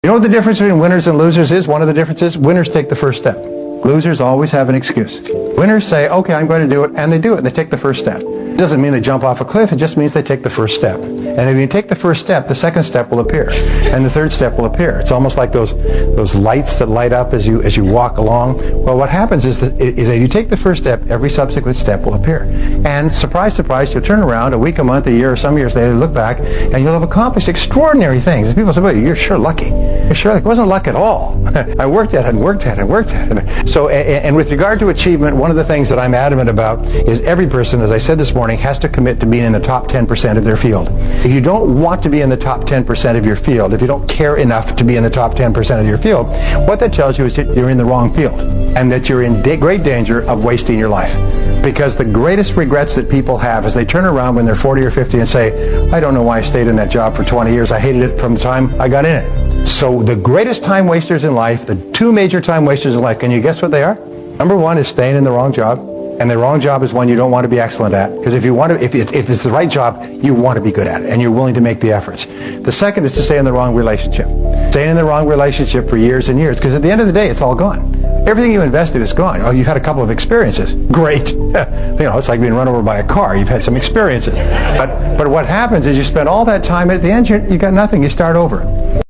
You know what the difference between winners and losers is? One of the differences, winners take the first step. Losers always have an excuse. Winners say, okay, I'm going to do it, and they do it, and they take the first step. It doesn't mean they jump off a cliff, it just means they take the first step. And if you take the first step, the second step will appear, and the third step will appear. It's almost like those lights that light up as you walk along. Well, what happens is that you take the first step, every subsequent step will appear. And surprise, surprise, you'll turn around a week, a month, a year, or some years later, look back, and you'll have accomplished extraordinary things. And people say, well, you're sure lucky. You're sure lucky. It wasn't luck at all. I worked at it and worked at it and worked at it. So, and with regard to achievement, one of the things that I'm adamant about is every person, as I said this morning, has to commit to being in the top 10% of their field. If you don't want to be in the top 10% of your field, if you don't care enough to be in the top 10% of your field, what that tells you is that you're in the wrong field and that you're in great danger of wasting your life. Because the greatest regrets that people have is they turn around when they're 40 or 50 and say, I don't know why I stayed in that job for 20 years. I hated it from the time I got in it. So the greatest time wasters in life, the two major time wasters in life, can you guess what they are? Number one is staying in the wrong job. And the wrong job is one you don't want to be excellent at. Because if it's the right job, you want to be good at it, and you're willing to make the efforts. The second is to stay in the wrong relationship. Staying in the wrong relationship for years and years, because at the end of the day, it's all gone. Everything you invested is gone. Oh, you've had a couple of experiences. Great. It's like being run over by a car. You've had some experiences. But what happens is you spend all that time, at the end, you got nothing. You start over.